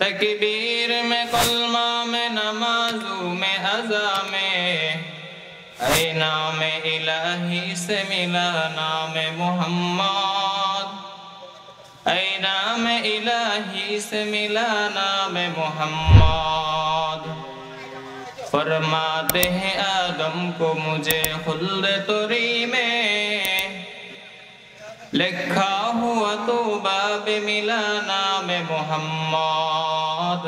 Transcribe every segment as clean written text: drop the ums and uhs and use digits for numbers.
तकबीर में कलमा में नमाजों में अज़ा में ऐ नाम इलाही से मिला नाम मोहम्मद ऐ नाम इलाही से मिला नाम मोहम्मद फरमाते हैं आदम को मुझे खुल्द तुरी में लिखा हुआ तो बाब मिला नाम मोहम्मद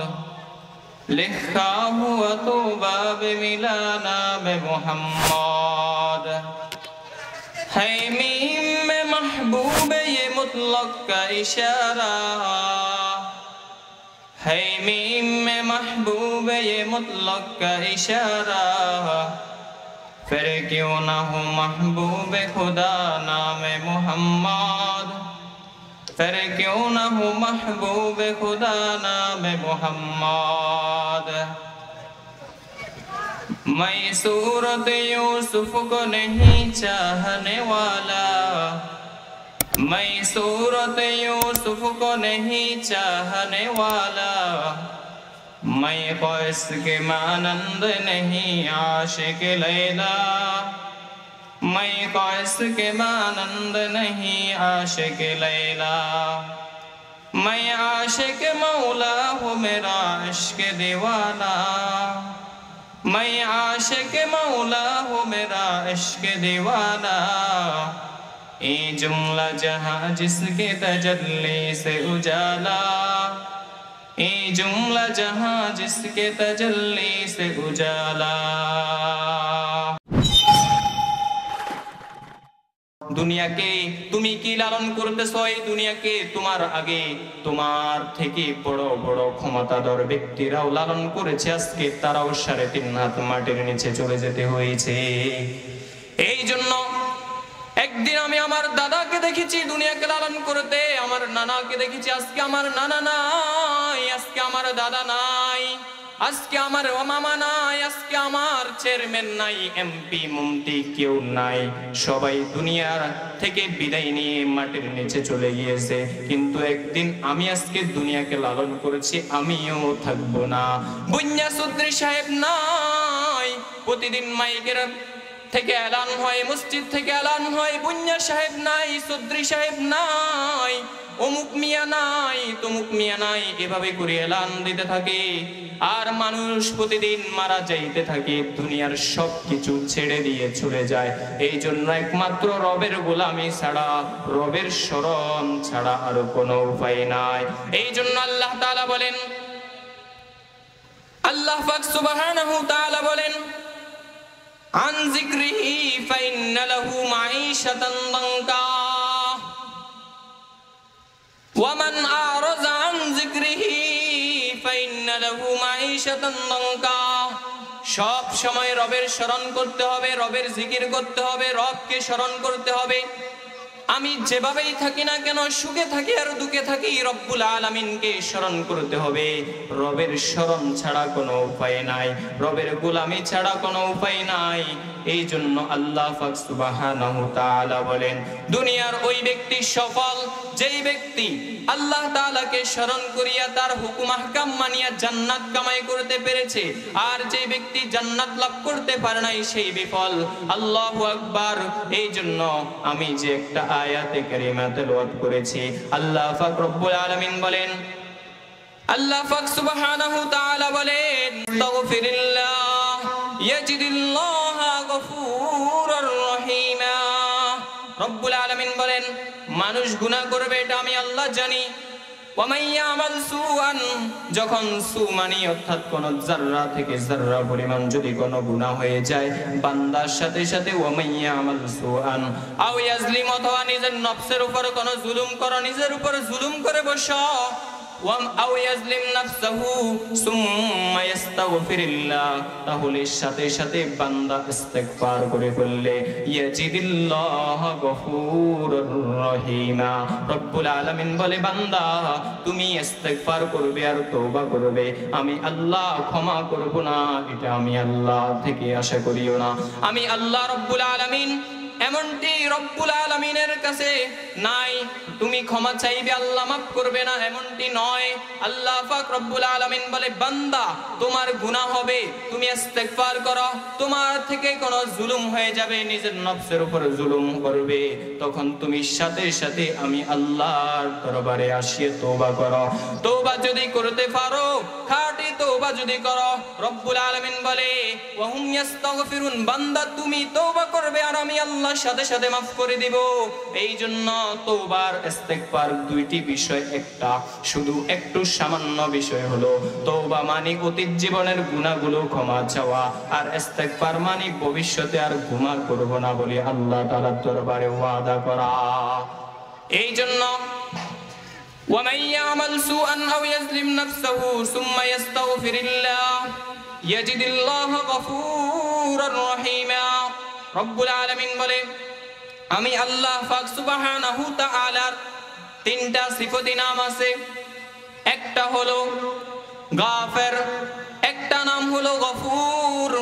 लिखा हुआ तो बाब मिला नाम मोहम्मद है मीम में महबूब ये मुतलक का इशारा है मीम में महबूब ये मुतलक का इशारा फिर क्यों ना हो महबूब खुदा नाम मोहम्मद फिर क्यों ना हो महबूब खुदा नाम मोहम्मद मैं सूरत यूसुफ को नहीं चाहने वाला मैं सूरत यूसुफ को नहीं चाहने वाला मैं कैस के मानंद नहीं आशिक लैला मैं कैस के मानंद नहीं आशिक लैला मैं आशिक मौला हूँ मेरा इश्क दीवाना मैं आशिक मौला हूँ मेरा इश्क दीवाना ये जुमला जहाँ जिसके तजल्ली से उजाला ये जुमला जहाँ जिसके तजल्ली से उजाला दुनिया के तुमी की लालन करतेছো এই দুনিয়াকে তোমার আগে তোমার থেকে বড় বড় ক্ষমতাধর ব্যক্তিরাও লালন করেছে আজকে তারাও 3.5 হাত মাটির নিচে চলে যেতে হয়েছে এই জন্য একদিন আমি আমার দাদাকে দেখেছি দুনিয়াকে লালন করতে আমার নানাকে দেখেছি আজকে আমার নানা নাই আজকে আমার দাদা নাই আজকে আমার মামা নাই আজকে আমার চেয়ারম্যান নাই এমপি মন্ত্রী কেউ নাই সবাই দুনিয়ার থেকে বিদায় নিয়ে মাটির নিচে চলে গিয়েছে কিন্তু একদিন আমি আজকে দুনিয়াকে লালন করেছি আমিও থাকবো না বুইয়া চৌধুরী সাহেব নাই প্রতিদিন মাইকের থেকে এলান হয় মসজিদ থেকে এলান হয় বুইয়া সাহেব নাই চৌধুরী সাহেব নাই অমুক মিয়া নাই তমুক মিয়া নাই এভাবে করে এলান দিতে থাকে আর মানুষ প্রতিদিন মারা যাইতে থাকে দুনিয়ার সবকিছু ছেড়ে দিয়ে চলে যায় এই জন্য একমাত্র রবের গোলামি ছাড়া রবের শরণ ছাড়া আর কোনো উপায় নাই এই জন্য আল্লাহ তাআলা বলেন আল্লাহ পাক সুবহানাহু তাআলা বলেন আন যিকরিহি ফাইন্না লাহু মাঈশাতান দানকা ومن أعرض عن ذكره فإن له معيشة ضنكا সব সময় রবের স্মরণ করতে হবে রবের জিকির করতে হবে রবকে স্মরণ করতে হবে আমি যেভাবেই থাকি না কেন সুখে থাকি আর দুঃখে থাকি রব্বুল আলামিনকে স্মরণ করতে হবে রবের স্মরণ ছাড়া কোনো উপায় নাই রবের গোলামি ছাড়া কোনো উপায় নাই এই জন্য আল্লাহ পাক সুবহানাহু তাআলা বলেন দুনিয়ার ওই ব্যক্তি সফল যেই ব্যক্তি আল্লাহ তাআলাকে স্মরণ করিয়া তার হুকুম আহকাম মানিয়া জান্নাত কামাই করতে পেরেছে আর যে ব্যক্তি জান্নাত লাভ করতে পারে নাই সেই বিফল আল্লাহু আকবার এই জন্য আমি যে একটা আয়াতে কারিমা তেলাওয়াত করেছি আল্লাহ পাক রব্বুল আলামিন বলেন আল্লাহ পাক সুবহানাহু তাআলা বলেন তাগফিরিল্লাহ ইয়াজিদিল্লাহা গফুরুর রহিমা রব্বুল আলামিন বলেন মানুষ গুনাহ করবে এটা আমি আল্লাহ জানি ওয়ামাইয়ামাল সুআন যখন সু মানে অর্থাৎ কোন যাররা থেকে যাররা পরিমাণ যদি কোনো গুনাহ হয়ে যায় বান্দার সাথে সাথে ওয়ামাইয়ামাল সুআন আও ইয়াজলিম অথবা নিজের নফসের উপর কোনো জুলুম করো নিজের উপর জুলুম করে বসো আও ইয়াজলিম নাফসাহু সুম্মা ইস্তাগফিরিল্লাহ তাহলে সাথে সাথে বান্দা ইস্তিগফার করে ফেললে ইয়াজিদিল্লাহ গফুরুর রহিমা রব্বুল আলামিন বলে বান্দা তুমি ইস্তিগফার করবে আর তওবা করবে আমি আল্লাহ ক্ষমা করব না এটা আমি আল্লাহ থেকে আশা করিও না আমি আল্লাহ রব্বুল আলামিন এমনটি রব্বুল আলামিনের কাছে নাই। তুমি ক্ষমা চাইবে আল্লাহ মাফ করবে না, এমনটি নয়। আল্লাহ পাক রব্বুল আলামিন বলে, বান্দা তোমার গুনাহ হবে, তুমি ইস্তেগফার করো, তোমার থেকে কোনো জুলুম হয়ে যাবে, নিজের নফসের উপর জুলুম করবে, তখন তুমি সাথে সাথে আমি আল্লাহর দরবারে আসিয়ে তওবা করো। তওবা যদি করতে পারো, খাঁটি তওবা যদি করো, রব্বুল আলামিন বলে ওয়াহুম ইস্তাগফিরুন, বান্দা তুমি তওবা করবে আর আমি আল্লাহর সাথে সাথে মাফ করে দিব। এই জন্য তওবার ইস্তেগফার দুইটি বিষয়, একটা শুধু একটু সামান্য বিষয় হলো তওবা মানে অতীত জীবনের গুনাহগুলো ক্ষমা চাওয়া, আর ইস্তেগফার মানে ভবিষ্যতে আর গুনাহ করব না বলে আল্লাহ তাআলার দরবারে ওয়াদা করা। এই জন্য ومن يعمل سوءا أو يظلم نفسه ثم يستغفر الله يجد الله غفورا رحيما। রব্বুল আলামিন বলে, আমি আল্লাহ পাক সুবহানাহু তাআলার তিনটা সিফতি নাম আছে, একটা হলো গাফের, একটা নাম হলো গফুর,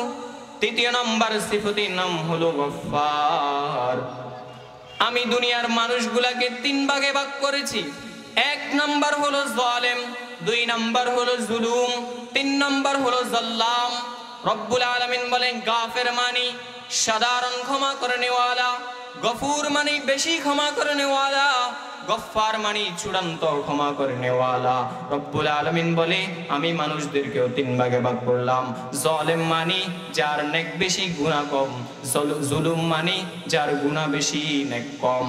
তৃতীয় নাম্বার সিফতির নাম হলো গফফার। আমি দুনিয়ার মানুষগুলাকে তিন ভাগে ভাগ করেছি। এক নাম্বার হলো জালেম, দুই নাম্বার হলো জুলুম, তিন নাম্বার হলো জাল্লাম। রব্বুল আলামিন বলেন গাফের মানি সাধারণ ক্ষমা করনেওয়ালা, গফুর মানি বেশি ক্ষমা করনেওয়ালা, গফফার মানি চূড়ান্ত ক্ষমা করনেওয়ালা। রব্বুল আলামিন বলে আমি মানুষদেরকেও তিন ভাগে ভাগ করলাম। জালেম মানি যার নেক বেশি গুনাহ কম, জুলুম মানি যার গুনাহ বেশি নেক কম।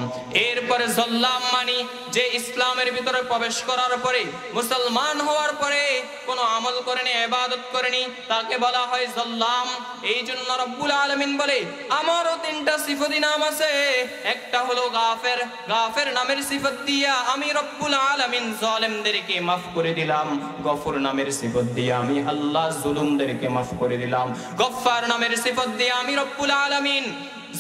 এরপরে জাল্লাম মানি যে ইসলামের ভিতরে প্রবেশ করার পরে, মুসলমান হওয়ার পরে কোনো আমল করেনি, ইবাদত করেনি, তাকে বলা হয় জাল্লাম। এই জন্য রব্বুল আলামিন বলে আমারও তিনটা সিফতি নাম আছে, একটা হলো গাফের, গাফের নামের সিফত দিয়া আমি রব্বুল আলামিন জালেমদেরকে মাফ করে দিলাম, গফুর নামের সিফত দিয়া আমি আল্লাহ জুলুমদেরকে মাফ করে দিলাম, গফফার নামের সিফত দিয়া আমি রব্বুল আলামিন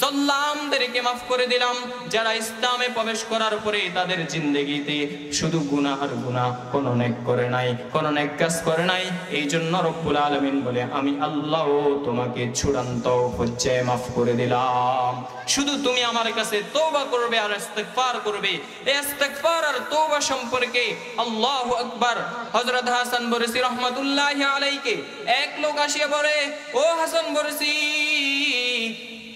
জাল্লামদেরকে মাফ করে দিলাম। যারা ইসলামে প্রবেশ করার পরে তাদের জিন্দেগিতে শুধু গুনাহ আর গুনাহ, কোনো নেক করে নাই, কোনো নেক কাজ করে নাই। এই জন্য রব্বুল আলামিন বলে আমি আল্লাহ তোমাকে চূড়ান্ত পর্যায়ে মাফ করে দিলাম, শুধু তুমি আমার কাছে তওবা করবে আর ইস্তেগফার করবে। এই ইস্তেগফার আর তওবা সম্পর্কে আল্লাহু আকবার, হযরত হাসান বরসি রাহমাতুল্লাহি আলাইহি এক লোক আসিয়া বলে, ও হাসান বরসি,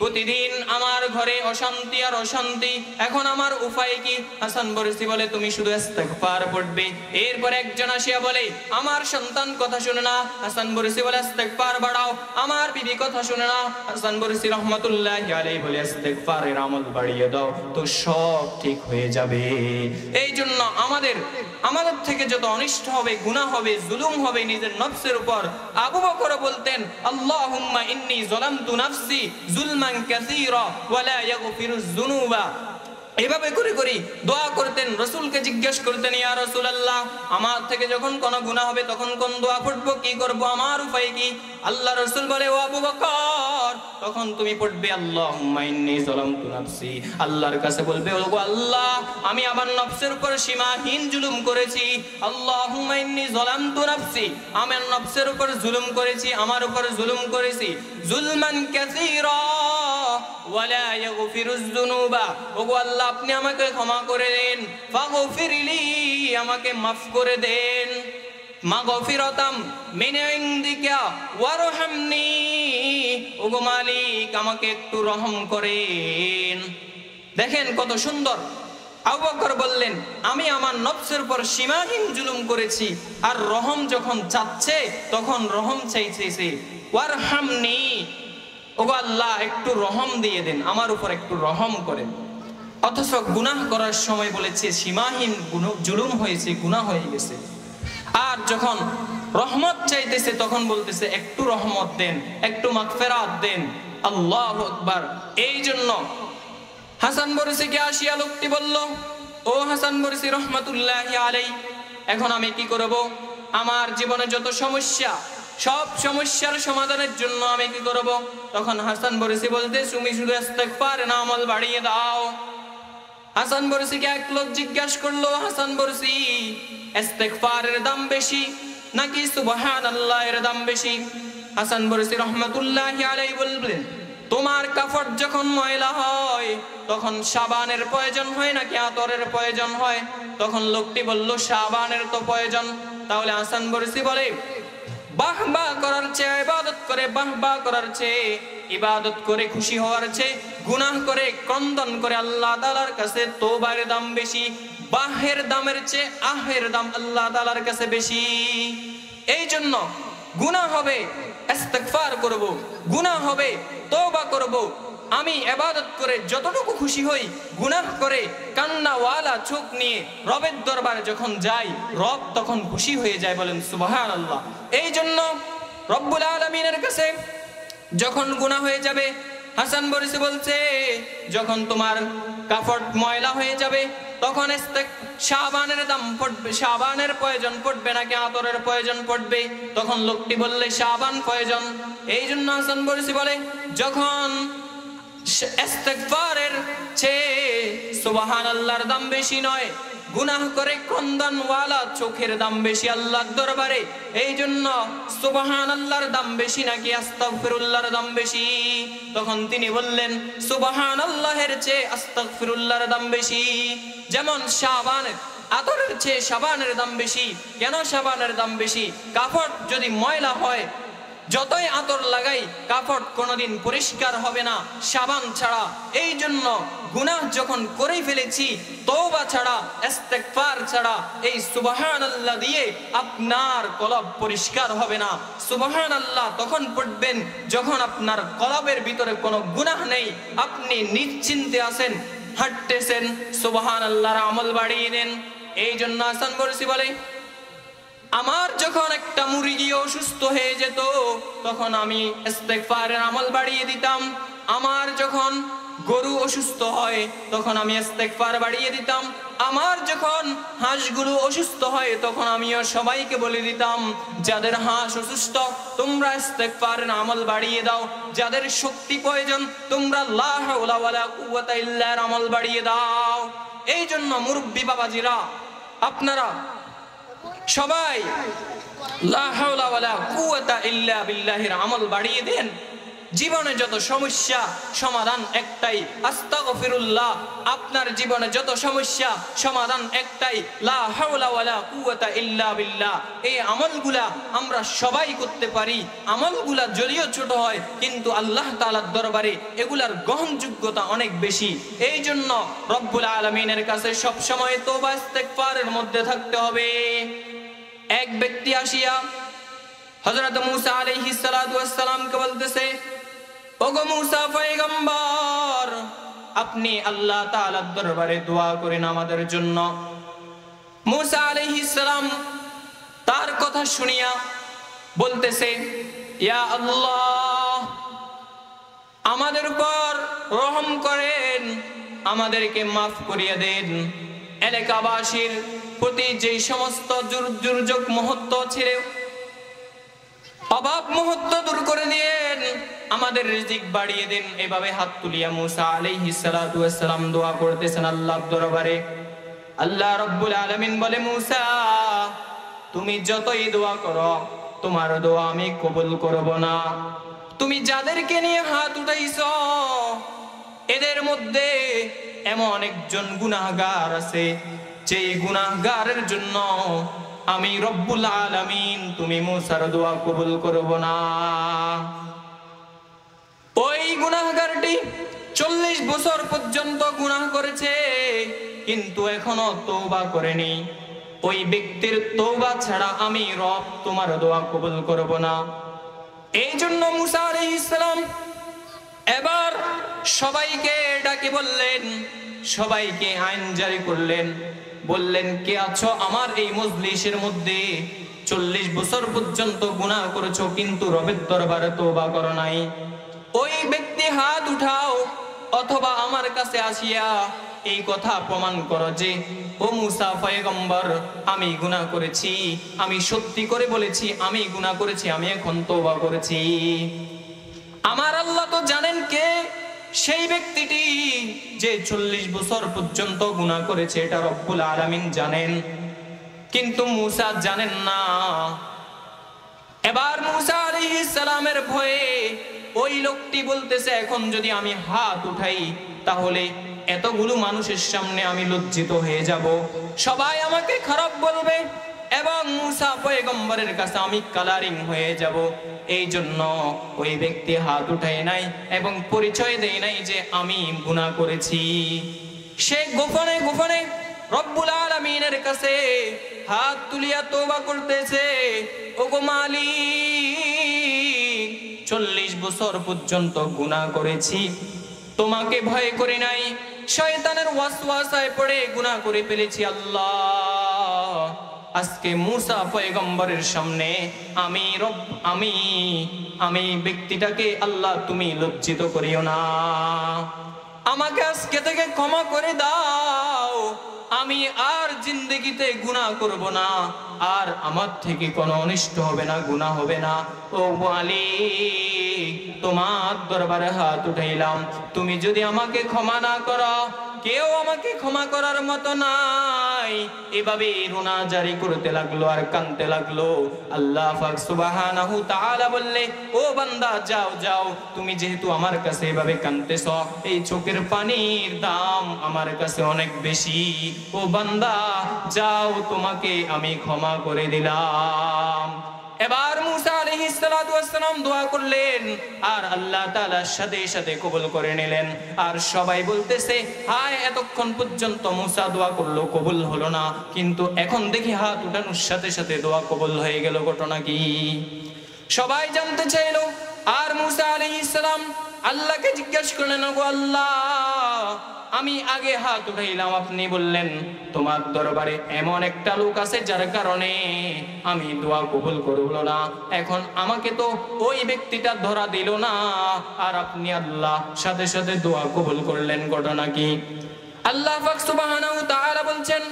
প্রতিদিন আমার ঘরে অশান্তি আর অশান্তি, এখন আমার উপায় কি? হাসান বরসি বলে তুমি শুধু ইস্তেগফার পড়বে। এরপর একজন আসিয়া বলে আমার সন্তান কথা শুনে না, হাসান বরসি বলে ইস্তেগফার বাড়াও। আমার বিবি কথা শুনে না, হাসান বরসি রাহমাতুল্লাহি আলাইহি বলে ইস্তেগফারের আমল বাড়িয়ে দাও, তো সব ঠিক হয়ে যাবে। এই জন্য আমাদের থেকে যত অনিষ্ট হবে, গুনাহ হবে, জুলুম হবে নিজের নফসের উপর, আবু বকর বলতেন আল্লাহুম্মা ইন্নী যালামতু নাফসি যুলমান কাসীরা ওয়া লা ইয়াগফিরুয যুনুবা। এভাবে করে করে দোয়া করতেন। রাসূলকে জিজ্ঞেস করতেন, ইয়া রাসূলুল্লাহ, আমার থেকে যখন কোনো গুনাহ হবে তখন কোন দোয়া পড়বো, কি করব, আমার উপায় কি? আল্লাহ রাসূল বলে, ও আবু বকর, তখন তুমি পড়বে আল্লাহুম্মা ইন্নী যালামতু নাফসি। আল্লাহর কাছে বলবে, ও আল্লাহ, আমি আমার নফসের উপর সীমাহীন জুলুম করেছি। আল্লাহুম্মা ইন্নী যালামতু নাফসি, আমার নফসের উপর জুলুম করেছি, আমার উপর জুলুম করেছি, যুলমান কাসীরা ওয়া লা ইয়াগফিরুয যুনুবা। ও আল্লাহ, আপনি আমাকে ক্ষমা করে দেন, ফাগফিরলি, আমাকে মাফ করে দেন, মাগফিরাতাম মিন ইনদিকা ওয়ারহামনি, ওগো মালিক আমাকে একটু রহম করেন। দেখেন কত সুন্দর। আবু বকর বললেন আমি আমার নফসের উপর সীমাহীন জুলুম করেছি, আর রহম যখন চাচ্ছে তখন রহম চাইছে, ওয়ারহামনি, ওগো আল্লাহ একটু রহম দিয়ে দেন, আমার উপর একটু রহম করেন। অথচ গুনাহ করার সময় বলেছে সীমাহীন জুলুম হয়েছে, গুনাহ হয়ে গেছে। আর যখন রহমত চাইতেছে তখন বলতেছে একটু রহমত দেন, একটু মাগফিরাত দেন। আল্লাহু আকবার। এই জন্য হাসান বরসিকে আসিয়া লোকটি বলল, ও হাসান বরসি রহমাতুল্লাহি আলাইহি, এখন আমি কি করব? আমার জীবনে যত সমস্যা, সব সমস্যার সমাধানের জন্য আমি কি করব? তখন হাসান বরসি বলতে, তুমি শুধু ইস্তেগফার আমল বাড়িয়ে দাও। হাসান বরসিকে এক লোক জিজ্ঞাসা করলো, হাসান বরসি, ইস্তেগফারের দাম বেশি নাকি সুবহানাল্লাহের দাম বেশি? হাসান বরসি রহমাতুল্লাহি আলাইহি বললেন, তোমার কাপড় যখন ময়লা হয় তখন সাবানের প্রয়োজন হয় নাকি আতরের প্রয়োজন হয়? তখন লোকটি বলল সাবানের তো প্রয়োজন। তাহলে হাসান বসরি বলে বাহবা করার চেয়ে ইবাদত করে, বাহবা করার চেয়ে ইবাদত করে খুশি হওয়ার চেয়ে গুনাহ করে ক্রন্দন করে আল্লাহ তাআলার কাছে তওবার দাম বেশি, বাহের দামের চেয়ে আহের দাম আল্লাহ তাআলার কাছে বেশি। এই জন্য গুনাহ হবে ইস্তিগফার করব, গুনাহ হবে তওবা করব। আমি ইবাদত করে যতটুকু খুশি হই, গুনাহ করে কান্নাওয়ালা চোখ নিয়ে রবের দরবারে যখন যাই, রব তখন খুশি হয়ে যায়। বলেন সুবহানাল্লাহ। এই জন্য রব্বুল আলামিনের কাছে যখন গুনাহ হয়ে যাবে, হাসান বসরি বলছে যখন তোমার কাপড় ময়লা হয়ে যাবে তখন সাবানের দাম পড়বে, সাবানের প্রয়োজন পড়বে নাকি আতরের প্রয়োজন পড়বে? তখন লোকটি বললে সাবান প্রয়োজন। এই জন্য হাসান বসরি বলে যখন ইস্তিগফারের চেয়ে সুবহানাল্লাহর দাম বেশি নয়, গুনাহ করে ক্রন্দনওয়ালা চোখের দাম বেশি আল্লাহর দরবারে। এই জন্য সুবহানাল্লাহর দাম বেশি নাকি আস্তাগফিরুল্লাহর দাম বেশি? তখন তিনি বললেন সুবহানাল্লাহের চেয়ে আস্তাগফিরুল্লাহর দাম বেশি। যেমন সাবানের আতরের চেয়ে সাবানের দাম বেশি। কেন সাবানের দাম বেশি? কাপড় যদি ময়লা হয়, যতই আতর লাগাই কাপড় কোনোদিন পরিষ্কার হবে না সাবান ছাড়া। এই জন্য গুনাহ যখন করে ফেলেছি, তওবা ছাড়া ইস্তিগফার ছাড়া এই সুবহানাল্লাহ দিয়ে আপনার কলব পরিষ্কার হবে না। সুবহানাল্লাহ তখন পড়বেন যখন আপনার কলবের ভিতরে কোনো গুনাহ নেই, আপনি নিশ্চিন্তে আছেন, হাঁটতেছেন, সুবহানাল্লাহর আমল বাড়িয়ে দেন। এই জন্য হাসান বসরি বলে আমার যখন একটা মুরগি অসুস্থ হয়ে যেত তখন আমি ইস্তিগফারের আমল বাড়িয়ে দিতাম। আমার যখন গরু অসুস্থ হয় তখন আমি ইস্তিগফার বাড়িয়ে দিতাম। আমার যখন হাঁসগুলো অসুস্থ হয় তখন আমিও সবাইকে বলে দিতাম যাদের হাঁস অসুস্থ তোমরা ইস্তিগফারের আমল বাড়িয়ে দাও, যাদের শক্তি প্রয়োজন তোমরা লা হাওলা ওয়ালা কুওয়াতা ইল্লার আমল বাড়িয়ে দাও। এই জন্য মুরব্বি বাবাজিরা আপনারা সবাই লা হাওলা ওয়ালা কুওয়াতা ইল্লা বিল্লাহির আমল বাড়িয়ে দেন। জীবনে যত সমস্যা সমাধান একটাই, আস্তাগফিরুল্লাহ। আপনার জীবনে যত সমস্যা সমাধান একটাই, লা হাওলা ওয়ালা কুওয়াতা ইল্লা বিল্লাহ। এই আমলগুলা আমরা সবাই করতে পারি। আমলগুলা যদিও ছোট হয় কিন্তু আল্লাহ তাআলার দরবারে এগুলার গ্রহণযোগ্যতা অনেক বেশি। এই জন্য রব্বুল আলামিনের কাছে সব সময় তওবা ইস্তিগফারের মধ্যে থাকতে হবে। এক ব্যক্তি আসিয়া হযরত মূসা আলাইহিস সালাতু ওয়াস সালামকে বলতেছে, ওগো মূসা পয়গম্বর, আপনি আল্লাহ তাআলার দরবারে দোয়া করেন আমাদের জন্য। মূসা আলাইহিস সালাম তার কথা শুনিয়া বলতেছে, ইয়া আল্লাহ, আমাদের উপর রহম করেন, আমাদেরকে মাফ করিয়ে দেন। এলাকাবাসীর প্রতি যে সমস্ত দুর্যোগ মুহূর্ত ছিল, অভাব মুহূর্ত দূর করে দেন, আমাদের রিজিক বাড়িয়ে দেন। এভাবে হাত তুলিয়া মূসা আলাইহিস সালাতু ওয়াস সালাম দোয়া করতেছেন আল্লাহর দরবারে। আল্লাহ রাব্বুল আলামিন বলে, মূসা তুমি যতই দোয়া করো তোমার দোয়া আমি কবুল করব না। তুমি যাদেরকে নিয়ে হাত উঠাইছো এদের মধ্যে এমন একজন গুনাহগার আছে, যেই গুনাহগারের জন্য আমি রব্বুল আলামিন তুমি মূসার দোয়া কবুল করব না। ওই গুনাহগারটি 40 বছর পর্যন্ত গুনাহ করেছে কিন্তু এখনো তওবা করেনি। ওই ব্যক্তির তওবা ছাড়া আমি রব তোমার দোয়া কবুল করব না। এই জন্য মূসা আলাইহিস সালাম এবার সবাইকে ডাকে বললেন, সবাইকে আইন জারি করলেন, বললেন কে আছো আমার এই মজলিসের মধ্যে 40 বছর পর্যন্ত গুনাহ করেছো কিন্তু রবের দরবারে তওবা করো নাই? ওই ব্যক্তি হাত উঠাও অথবা আমার কাছে আসিয়া এই কথা প্রমাণ করো যে ও মূসা পয়গম্বর, আমি গুনাহ করেছি, আমি সত্যি করে বলেছি আমি গুনাহ করেছি, আমি এখন তওবা করেছি। আমার আল্লাহ তো জানেন কে সেই ব্যক্তিটি যে 40 বছর পর্যন্ত গুনাহ করেছে, এটা রব্বুল আলামিন জানেন, কিন্তু মূসা জানেন না। এবার মুসা আলাইহিস সালামের ভয়ে ওই লোকটি বলতেছে, এখন যদি আমি হাত উঠাই তাহলে এতগুলো মানুষের সামনে আমি লজ্জিত হয়ে যাব, সবাই আমাকে খারাপ বলবে এবং মুসা পয়গম্বরের কাছে আমি কালারিং হয়ে যাব। এই জন্য ওই ব্যক্তি হাত উঠায় নাই এবং পরিচয় দেয় নাই যে আমি গুনাহ করেছি। সে গোপনে গোপনে রব্বুল আলামিনের কাছে হাত তুলিয়া তওবা করতেছে, ওগো মালিক, 40 বছর পর্যন্ত গুনাহ করেছি, তোমাকে ভয় করি নাই, শয়তানের ওয়াসওয়াসায় পড়ে গুনাহ করে ফেলেছি। আল্লাহ, আজকে মুসা পয়গম্বরের সামনে আমি ব্যক্তিটাকে আল্লাহ তুমি লজ্জিত করিও না, আমাকে আজকে থেকে ক্ষমা করে দাও, আমি আর জিন্দেগিতে গুনাহ করব না, আর আমার থেকে কোনো অনিষ্ট হবে না, গুনাহ হবে না। ও মালিক, তোমার দরবারে হাত উঠাইলাম, তুমি যদি আমাকে ক্ষমা না করো, কেউ আমাকে ক্ষমা করার মতো নাই। এভাবে রোনা জারি করতে লাগলো আর কাঁদতে লাগলো। আল্লাহ পাক সুবহানাহু তাআলা বললে, ও বান্দা, যাও যাও, তুমি যেহেতু আমার কাছে এভাবে কাঁদতেছ, এই চোখের পানির দাম আমার কাছে অনেক বেশি। ও বান্দা, যাও, তোমাকে আমি ক্ষমা করে দিলাম। এবার মুসা আলাইহিস সালাতু ওয়াস সালাম দোয়া করলেন আর আল্লাহ তাআলা সাথে সাথে কবুল করে নিলেন। আর সবাই বলতেছে, হায়, এতক্ষণ পর্যন্ত মুসা দোয়া করলো, কবুল হলো না, কিন্তু এখন দেখি হাত উঠানোর সাথে সাথে দোয়া কবুল হয়ে গেল, ঘটনা কি? সবাই জানতে চাইলো। আর মুসা আলাইহিস সালাম আল্লাহকে জিজ্ঞাসা করলেন, ওগো আল্লাহ, আমি আগে হাত উঠাইলাম, আপনি বললেন তোমার দরবারে এমন একটা লোক আছে যার কারণে আমি দোয়া কবুল করলো না, এখন আমাকে তো ওই ব্যক্তিটা ধরা দিল না, আর আপনি আল্লাহ সাথে সাথে দোয়া কবুল করলেন, ঘটনা কি? আল্লাহ পাক সুবহানাহু তাআলা বলছেন,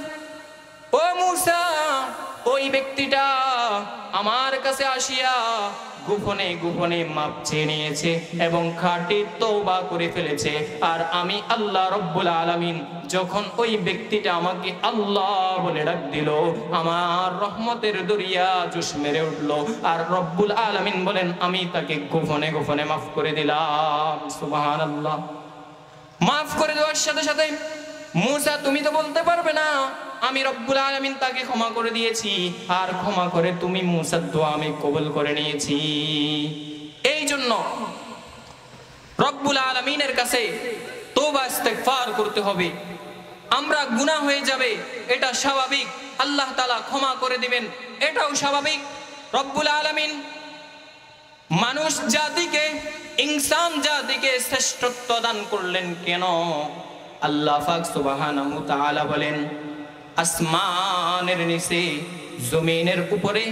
ও মুসা, ওই ব্যক্তিটা আমার কাছে আসিয়া গোপনে গোপনে মাপ চেয়ে নিয়েছে এবং খাঁটি তওবা করে ফেলেছে। আর আমি আল্লাহ রব্বুল আলামিন যখন ওই ব্যক্তিটা আমাকে আল্লাহ বলে ডাক দিল, আমার রহমতের দরিয়া জোশ মেরে উঠলো। আর রব্বুল আলামিন বলেন, আমি তাকে গোপনে গোপনে মাফ করে দিলাম। সুবহানাল্লাহ। মাফ করে দেওয়ার সাথে সাথে, মুসা, তুমি তো বলতে পারবে না আমি রব্বুল আলামিন তাকে ক্ষমা করে দিয়েছি, আর ক্ষমা করে তুমি মুসার দোয়া আমি কবুল করে নিয়েছি। এই জন্য রব্বুল আলামিনের কাছে তওবা ইস্তেগফার করতে হবে। আমরা গুনাহ হয়ে যাবে, এটা স্বাভাবিক, আল্লাহ তাআলা ক্ষমা করে দিবেন, এটাও স্বাভাবিক। রব্বুল আলামিন মানুষ জাতিকে, ইনসান জাতিকে শ্রেষ্ঠত্ব দান করলেন কেন? আল্লাহ পাক সুবহানাহু তাআলা বলেন, আসমানের নিচে, জমিনের উপরে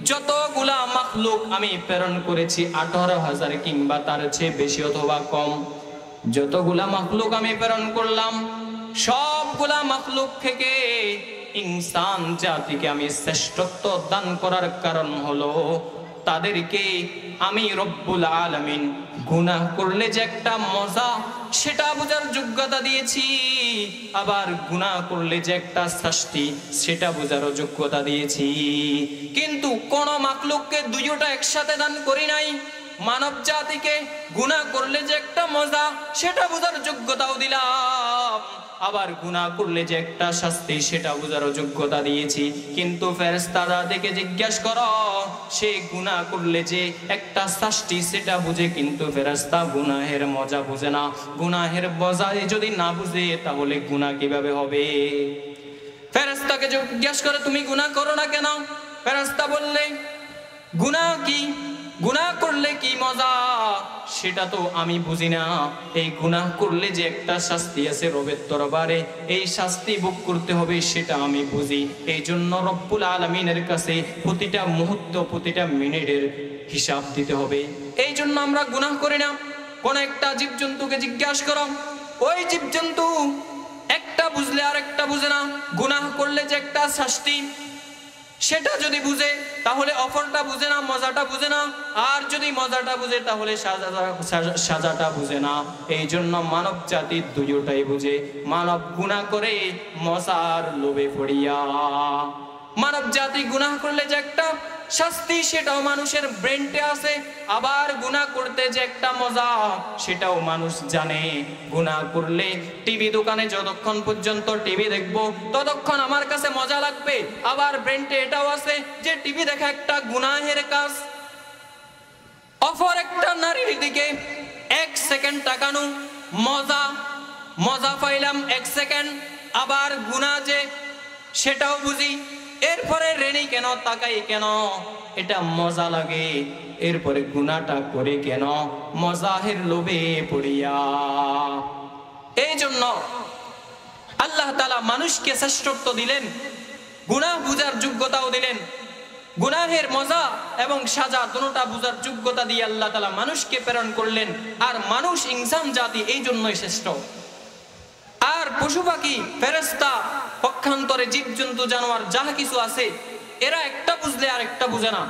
যতগুলা মাখলুক আমি প্রেরণ করেছি, 18,000 কিংবা তার চেয়ে বেশি অথবা কম, যতগুলা মাখলুক আমি প্রেরণ করলাম, সবগুলা মাখলুক থেকে ইনসান জাতিকে আমি শ্রেষ্ঠত্ব দান করার কারণ হলো তাদেরকে আমি রব্বুল আলামিন গুনাহ করলে যে একটা মজা সেটা বোঝার যোগ্যতা দিয়েছি, আবার গুনাহ করলে যে একটা শাস্তি সেটা বোঝারও যোগ্যতা দিয়েছি। কিন্তু কোন মাখলুককে দুইটা একসাথে দান করি নাই। মানব জাতিকে গুনাহ করলে যে একটা মজা সেটা বোঝার যোগ্যতাও দিলাম, আবার গুনাহ করলে যে একটা শাস্তি সেটা বোঝারও যোগ্যতা দিয়েছি। কিন্তু ফেরেশতারা দেখে জিজ্ঞাসা করো, সে গুনাহ করলে যে একটা শাস্তি সেটা বুঝে, কিন্তু ফেরেশতা গুনাহের মজা বুঝে না। গুনাহের মজা যদি না বুঝে তাহলে গুনাহ কিভাবে হবে? ফেরেশতাকে জিজ্ঞাসা করে, তুমি গুনাহ করো না কেন? ফেরেশতা বললে, গুনাহ কি, গুনাহ করলে কি মজা সেটা তো আমি বুঝি না। এই গুনাহ করলে যে একটা শাস্তি আছে রবের দরবারে, এই শাস্তি ভোগ করতে হবে সেটা আমি বুঝি। এই জন্য রব্বুল আলামিনের কাছে প্রতিটা মুহূর্ত, প্রতিটা মিনিটের হিসাব দিতে হবে। এই জন্য আমরা গুনাহ করি না। কোন একটা জীবজন্তুকে জিজ্ঞাসা করো, ওই জীবজন্তু একটা বুঝলে আর একটা বুঝে না। গুনাহ করলে যে একটা শাস্তি সেটা যদি বুঝে তাহলে অফরটা বুঝে না, মজাটা বুঝে না। আর যদি মজাটা বুঝে তাহলে সাজাটা বুঝে না। এই জন্য মানব জাতি দুইটাই বুঝে। মানব গুনাহ করে মজার লোভে পড়িয়া, মানব জাতি গুনাহ করলে যে একটা শাস্তি সেটাও মানুষের ব্রেনটে আছে, আবার গুনাহ করতে যে একটা মজা সেটাও মানুষ জানে। গুনাহ করলে টিভি দোকানে যতক্ষণ পর্যন্ত টিভি দেখবো ততক্ষণ আমার কাছে মজা লাগবে, আবার ব্রেনটে এটাও আছে যে টিভি দেখা একটা গুনাহের কাজ। অপর একটা নারীর দিকে 1 সেকেন্ড তাকানো মজা, মজা পাইলাম 1 সেকেন্ড, আবার গুনাহ যে সেটাও বুঝি, এরপরে রেনি কেন তাকাই কেন, এটা মজা লাগে, এরপরে গুনাহটা করে কেন, মজাহের লোভে পড়িয়া। এই জন্য আল্লাহ তাআলা মানুষকে শ্রেষ্ঠত্ব দিলেন, গুনাহ বুঝার যোগ্যতাও দিলেন। গুনাহের মজা এবং সাজা দুটোটা বুঝার যোগ্যতা দিয়ে আল্লাহ তাআলা মানুষকে প্রেরণ করলেন। আর মানুষ ইনসান জাতি এই জন্যই শ্রেষ্ঠ। আর পশু পাখি, ফেরেশতা, পক্ষান্তরে জীবজন্তু, জানোয়ার যাহা কিছু আছে, এরা একটা বুঝলে আর একটা বুঝে না।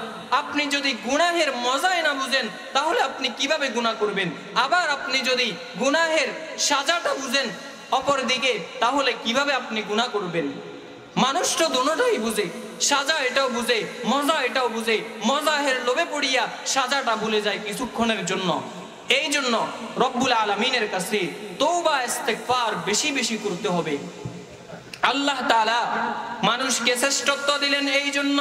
আপনি যদি গুনাহের মজাই না বুঝেন তাহলে আপনি কিভাবে গুনাহ করবেন? আবার আপনি যদি গুনাহের সাজাটা বুঝেন অপর দিকে, তাহলে কিভাবে আপনি গুনাহ করবেন? মানুষ তো দুটোটাই বুঝে, সাজা এটাও বুঝে, মজা এটাও বুঝে, মজাহের লোভে পড়িয়া সাজাটা ভুলে যায় কিছুক্ষণের জন্য। এই জন্য রব্বুল আলামিনের কাছে তওবা ইস্তেগফার বেশি বেশি করতে হবে। আল্লাহ তাআলা মানুষকে শ্রেষ্ঠত্ব দিলেন এই জন্য।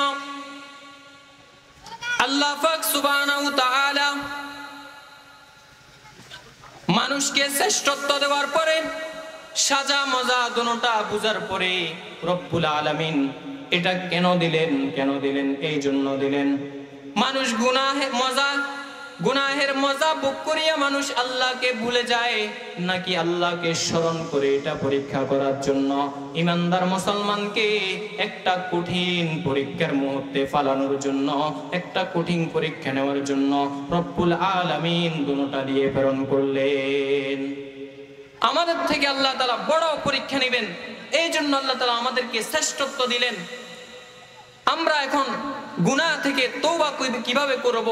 আল্লাহ পাক সুবহানাহু তাআলা মানুষকে শ্রেষ্ঠত্ব দেওয়ার পরে, সাজা মজা দুটোটা বুঝার পরে রব্বুল আলামিন এটা কেন দিলেন? এই জন্য দিলেন মানুষ গুনাহের মজা ভোগ করিয়া মানুষ আল্লাহকে ভুলে যায় নাকি আল্লাহকে স্মরণ করে, এটা পরীক্ষা করার জন্য ইমানদার মুসলমানকে একটা কঠিন পরীক্ষার মুহূর্তে ফালানোর জন্য, একটা কঠিন পরীক্ষা নেওয়ার জন্য রব্বুল আলামিন দুটোটা দিয়ে প্রেরণ করলেন। আমাদের থেকে আল্লাহ তাআলা বড় পরীক্ষা নেবেন, এই জন্য আল্লাহ তাআলা আমাদেরকে শ্রেষ্ঠত্ব দিলেন। আমরা এখন গুনাহ থেকে তওবা কিভাবে করব?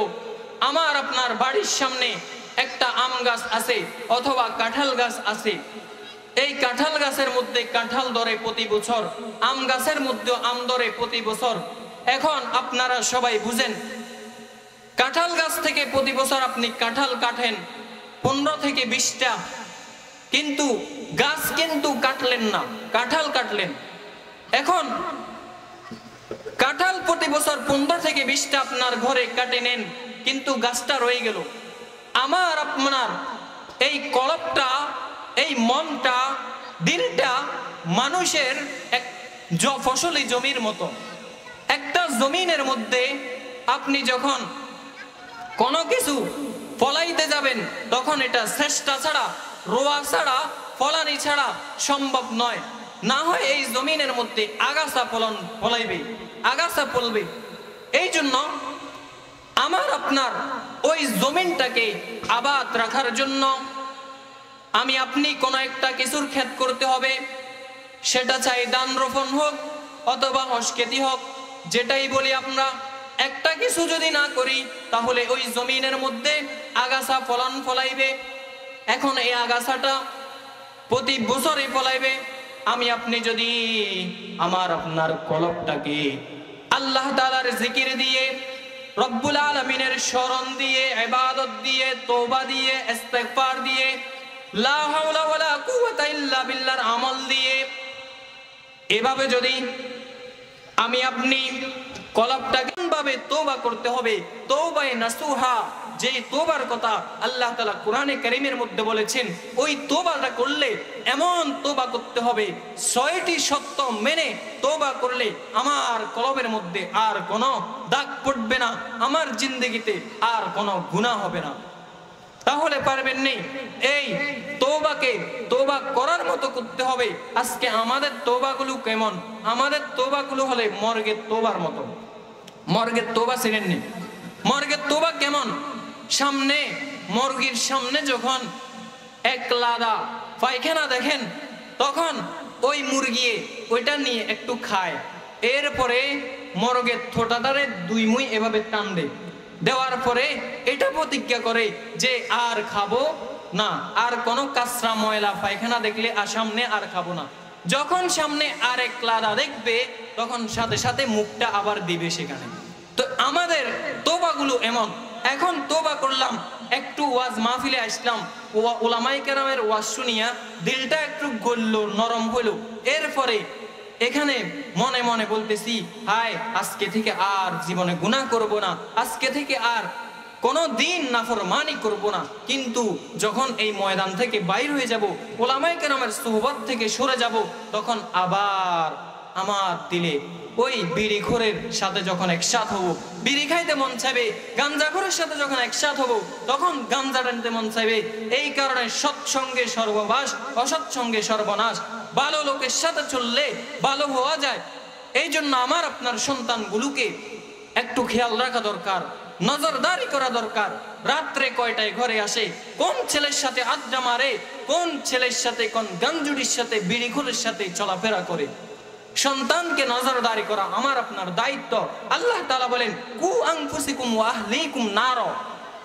আমার আপনার বাড়ির সামনে একটা আম গাছ আছে অথবা কাঁঠাল গাছ আছে, এই কাঁঠাল গাছের মধ্যে কাঁঠাল ধরে প্রতি বছর, আম গাছের মধ্যে আম ধরে প্রতি বছর। এখন আপনারা সবাই বুঝেন, কাঁঠাল গাছ থেকে প্রতি বছর আপনি কাঁঠাল কাটেন 15 থেকে 20টা, কিন্তু গাছ কিন্তু কাটলেন না, কাঁঠাল কাটলেন। এখন কাঁঠাল প্রতি বছর 15 থেকে 20টা আপনার ঘরে কাটে নেন, কিন্তু গাছটা রয়ে গেল। আমার আপনার এই কলবটা, এই মনটা, দিলটা মানুষের এক ফসলি জমির মতো। একটা জমিনের মধ্যে আপনি যখন কোনো কিছু ফলাইতে যাবেন তখন এটা চেষ্টা ছাড়া, রোয়া ছাড়া, ফলানি ছাড়া সম্ভব নয়। না হয় এই জমিনের মধ্যে আগাছা ফলাইবে, আগাছা ফলবে। এই জন্য আমার আপনার ওই জমিনটাকে আবাদ রাখার জন্য আমি আপনি কোনো একটা কিছুর ক্ষেত করতে হবে, সেটা চাই ধান রোপণ হোক অথবা হসখেতি হোক, যেটাই বলি আমরা। একটা কিছু যদি না করি তাহলে ওই জমিনের মধ্যে আগাছা ফলাইবে। এখন এই আগাছাটা প্রতি বছরই ফলাইবে। আমি আপনি যদি আমার আপনার কলবটাকে আল্লাহ তাআলার জিকির দিয়ে, রব্বুল আলামিনের স্মরণ দিয়ে, ইবাদত দিয়ে, তওবা দিয়ে, ইস্তেগফার দিয়ে, লা হাওলা ওয়ালা কুওয়াতা ইল্লা বিল্লাহর আমল দিয়ে, এভাবে যদি আমি আপনি কলবটাকে ভাবে তওবা করতে হবে। তওবায়ে নাসুহা, যে তওবার কথা আল্লাহ তাআলা কোরআনে কারীমের মধ্যে বলেছেন, ওই তওবাটা করলে এমন তওবা করতে হবে 6টি শর্ত মেনে তওবা করলে আমার কলবের মধ্যে আর কোনো দাগ পড়বে না, আমার জিন্দেগিতে আর কোনো গুনাহ হবে না। তাহলে পারবেন নেই এই তওবাকে তওবা করার মতো করতে হবে। আজকে আমাদের তওবাগুলো কেমন? আমাদের তওবাগুলো হলে মর্গের তওবার মতো। মর্গের তওবা ছিলেন নি? মর্গের তওবা কেমন? সামনে মর্গের সামনে যখন এক লাদা পায়খানা দেখেন তখন ওই মুরগি ওইটা নিয়ে একটু খায়, এরপরে মর্গের থোটাটারে 2 মুই এভাবে টান দেয়, দেওয়ার পরে এটা প্রতিজ্ঞা করে যে আর খাবো না, আর কোনো কাঁচরা ময়লা পায়খানা দেখলে সামনে আর খাবো না। যখন সামনে আরেক লাদা দেখবে তখন সাথে সাথে মুখটা আবার দিবে সেখানে। তো আমাদের তোবাগুলো এমন, এখন তোবা করলাম, একটু ওয়াজ মাহফিলে আসলাম, ওলামায়ে কেরামের ওয়াজ শুনিয়া দিলটা একটু গলল, নরম হলো, এরপরে এখানে মনে মনে বলতেছি, হায় আজকে থেকে আর জীবনে গুনাহ করব না, আজকে থেকে আর কোনো দিন নাফরমানি করব না। কিন্তু যখন এই ময়দান থেকে বাইর হয়ে যাব, ওলামায়ে কেরামের সোহবত থেকে সরে যাব, তখন আবার আমার দিলে ওই বিড়িখোরের সাথে যখন একসাথ হব, বিড়ি খাইতে মন চাইবে, গাঞ্জাখোরের সাথে যখন একসাথ হব, তখন গাঞ্জা টানতে মন চাইবে। এই কারণে সৎসঙ্গে সর্ববাস, অসৎসঙ্গে সর্বনাশ। ভালো লোকের সাথে চললে ভালো হওয়া যায়। এই জন্য আমার আপনার সন্তানগুলোকে একটু খেয়াল রাখা দরকার, নজরদারি করা দরকার। রাত্রে কয়টায় ঘরে আসে, কোন ছেলের সাথে আড্ডা মারে, কোন ছেলের সাথে, কোন গাঞ্জুরির সাথে, বিড়িখোরের সাথে চলাফেরা করে, সন্তানকে নজরদারি করা আমার আপনার দায়িত্ব। আল্লাহ তাআলা বলেন, কু আনফুসিকুম ওয়া আহলিকুম নার।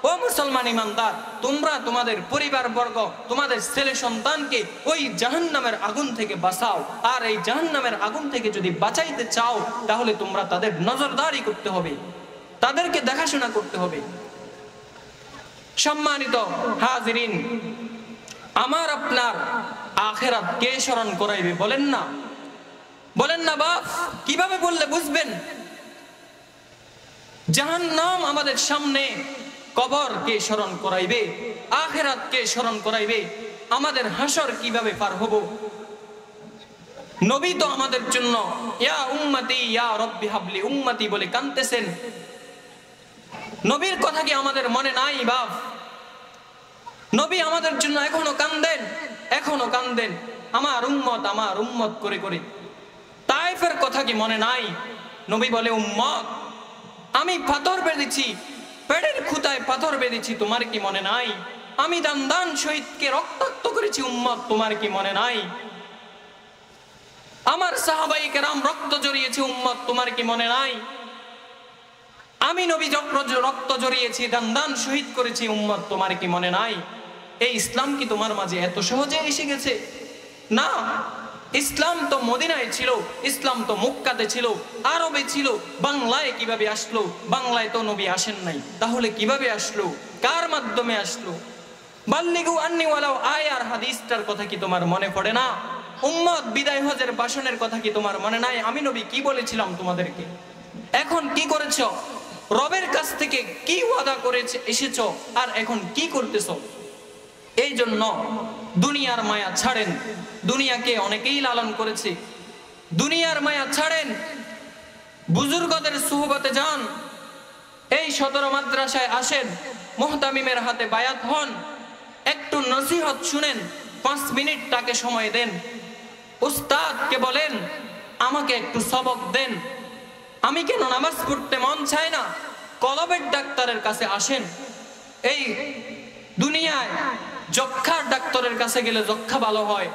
ও মুসলমান ইমানদার, তোমরা তোমাদের পরিবারবর্গ, তোমাদের ছেলে সন্তানকে ওই জাহান্নামের আগুন থেকে বাঁচাও। আর এই জাহান্নামের আগুন থেকে যদি বাঁচাইতে চাও, তাহলে তোমরা তাদের নজরদারি করতে হবে, তাদেরকে দেখাশোনা করতে হবে। সম্মানিত হাজিরিন, আমার আপনার আখিরাত কে স্মরণ করাইবে বলেন না? বলেন না বাপ, কিভাবে বললে বুঝবেন? জাহান্নাম আমাদের সামনে, কবর কে স্মরণ করাইবে, আখিরাত কে স্মরণ করাইবে, আমাদের হাসর কিভাবে পার হব? নবী তো আমাদের জন্য ইয়া উম্মতি ইয়া রব্বি হাবলি উম্মতি বলে কাঁদতেছেন। নবীর কথা কি আমাদের মনে নাই বাপ? নবী আমাদের জন্য এখনো কান্দেন, এখনো কান্দেন, আমার উম্মত করে করে। তায়েফের কথা কি মনে নাই? নবী বলে, উম্মত আমি পাথর বেঁধেছি, পেটের খুঁতায় পাথর বেঁধেছি, তোমার কি মনে নাই? আমি দান শহীদকে রক্তাক্ত করেছি, উম্মত তোমার কি মনে নাই? আমার সাহাবায়ে কেরাম রক্ত জড়িয়েছে, উম্মত তোমার কি মনে নাই? আমি নবী রক্ত জড়িয়েছি, দান শহীদ করেছি, উম্মত তোমার কি মনে নাই? এই ইসলাম কি তোমার মাঝে এত সহজে এসে গেছে? না, ইসলাম তো মদিনায় ছিল, ইসলাম তো মক্কাতে ছিল, আরবে ছিল। বাংলায় কিভাবে আসলো? বাংলায় তো নবী আসেন নাই, তাহলে কিভাবে আসলো? কার মাধ্যমে আসলো? বাল্লিগু আন্নি ওয়ালাউ আয়ার হাদিসটার কথা কি তোমার মনে পড়ে না? উম্মত বিদায় হজের ভাষণের কথা কি তোমার মনে নাই? আমি নবী কি বলেছিলাম তোমাদেরকে? এখন কি করেছো? রবের কাছ থেকে কি ওয়াদা করেছে এসেছো, আর এখন কি করতেছো? এই জন্য দুনিয়ার মায়া ছাড়েন। দুনিয়াকে অনেকেই লালন করেছে, দুনিয়ার মায়া ছাড়েন, বুজুর্গদের সুহবতে যান, এই 17 মাদ্রাসায় আসেন, মুহতামিমের হাতে বায়াত হন, একটু নসিহত শুনেন, 5 মিনিট তাকে সময় দেন, উস্তাদকে বলেন আমাকে একটু সবক দেন। আমি কেন নামাজ পড়তে মন চায় না? কলবের ডাক্তারের কাছে আসেন। এই দুনিয়ায় যক্ষার ডাক্তারের কাছে গেলে যক্ষা ভালো হয়,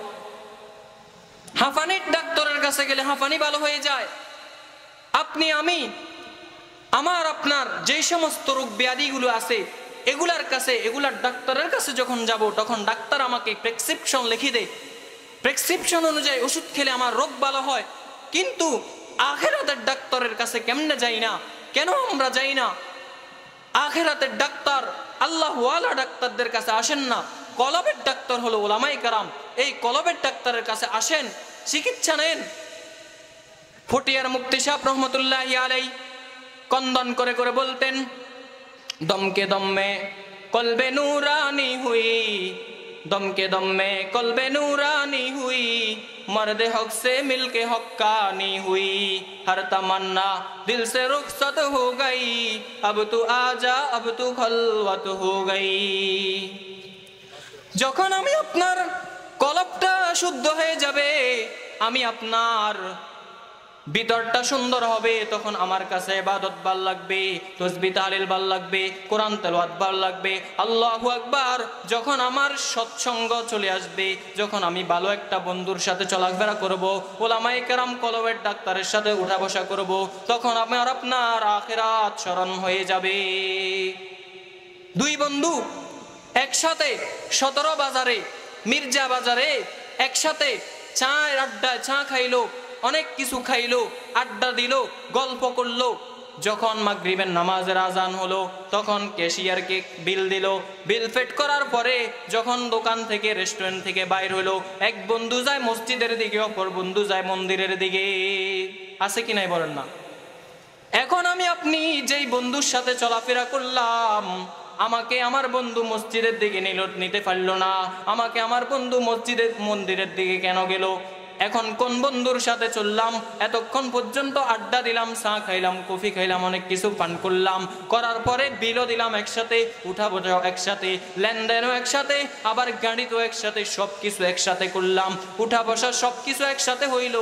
হাঁফানির ডাক্তারের কাছে গেলে হাঁফানি ভালো হয়ে যায়। আপনি আমি আমার আপনার যে সমস্ত রোগ ব্যাধিগুলো আছে, এগুলার ডাক্তারের কাছে যখন যাব, তখন ডাক্তার আমাকে প্রেসক্রিপশন লিখে দেয়, প্রেসক্রিপশন অনুযায়ী ওষুধ খেলে আমার রোগ ভালো হয়। কিন্তু আখিরাতের ডাক্তারের কাছে কেমনে যাই না? কেন আমরা যাই না? আখিরাতের ডাক্তার আল্লাহওয়ালা ডাক্তারদের কাছে আসেন না, কলবের ডাক্তার হলো ওলামায়ে কেরাম। এই কলবের ডাক্তারের কাছে আসেন, চিকিৎসা নেন। ফটিয়ার মুফতি সাহেব রহমতুল্লাহি আলাইহি কন্দন করে করে বলতেন, দমকে দমে কলবে নূরানি হুই, দমকে দমে কলবে নূরানি হুই, मर्दे हक से मिलके हक्कानी हुई, हर तमन्ना दिल से रुखसत हो गई, अब तू आजा अब तू खलवत हो गई। যখন আমি আপনার কলবটা শুদ্ধ হয়ে যাবে, আমি আপনার ভিতরটা সুন্দর হবে, তখন আমার কাছে ইবাদত ভাল লাগবে, তাসবিহ তাহলিল ভাল লাগবে, কোরআন তেলাওয়াত ভাল লাগবে, আল্লাহু আকবার। যখন আমার সৎসঙ্গ চলে আসবে, যখন আমি ভালো একটা বন্ধুর সাথে চলাফেরা করব, ওলামায়ে কেরাম কলবের ডাক্তারের সাথে উঠা বসা করব, তখন আমার আপনার আখিরাত স্মরণ হয়ে যাবে। দুই বন্ধু একসাথে 17 বাজারে, মির্জা বাজারে একসাথে চায়ের আড্ডায় চা খাইলো, অনেক কিছু খাইলো, আড্ডা দিল, গল্প করলো, যখন মাগরিবের নামাজের আজান হলো তখন ক্যাশিয়ারকে বিল দিল। বিল পেড করার পরে যখন দোকান থেকে রেস্টুরেন্ট থেকে বাইর হলো, এক বন্ধু যায় মসজিদের দিকে, অপর বন্ধু যায় মন্দিরের দিকে। আছে কি নাই বলেন না? এখন আমি আপনি যেই বন্ধুর সাথে চলাফেরা করলাম, আমাকে আমার বন্ধু মসজিদের দিকে নিতে পারলো না, আমাকে আমার বন্ধু মন্দিরের দিকে কেন গেল? এখন কোন বন্ধুর সাথে চললাম? এতক্ষণ পর্যন্ত আড্ডা দিলাম, চা খাইলাম, কফি খাইলাম, অনেক কিছু পান করলাম, করার পরে বিলও দিলাম একসাথে, উঠা বসাও একসাথে, লেনদেনও একসাথে, আবার গাড়িতেও একসাথে, সব কিছু একসাথে করলাম, উঠা বসা সব কিছু একসাথে হইল।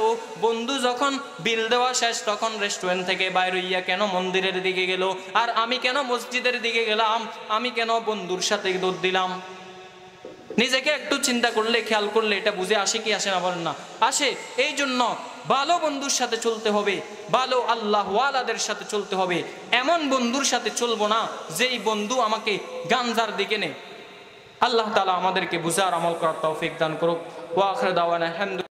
বন্ধু যখন বিল দেওয়া শেষ তখন রেস্টুরেন্ট থেকে বাইর হইয়া কেন মন্দিরের দিকে গেল, আর আমি কেন মসজিদের দিকে গেলাম? আমি কেন বন্ধুর সাথে দৌড় দিলাম? নিজেকে একটু চিন্তা করলে, খেয়াল করলে এটা বুঝে আসে কি আসে না বলেন না? আসে। এই জন্য ভালো বন্ধুর সাথে চলতে হবে, ভালো আল্লাহ ওয়ালাদের সাথে চলতে হবে। এমন বন্ধুর সাথে চলবো না যেই বন্ধু আমাকে গাঞ্জার দিকে নেয়। আল্লাহ তাআলা আমাদেরকে বুঝার আমল করার তৌফিক দান করুক। ওয়া আখিরু দাওয়ানা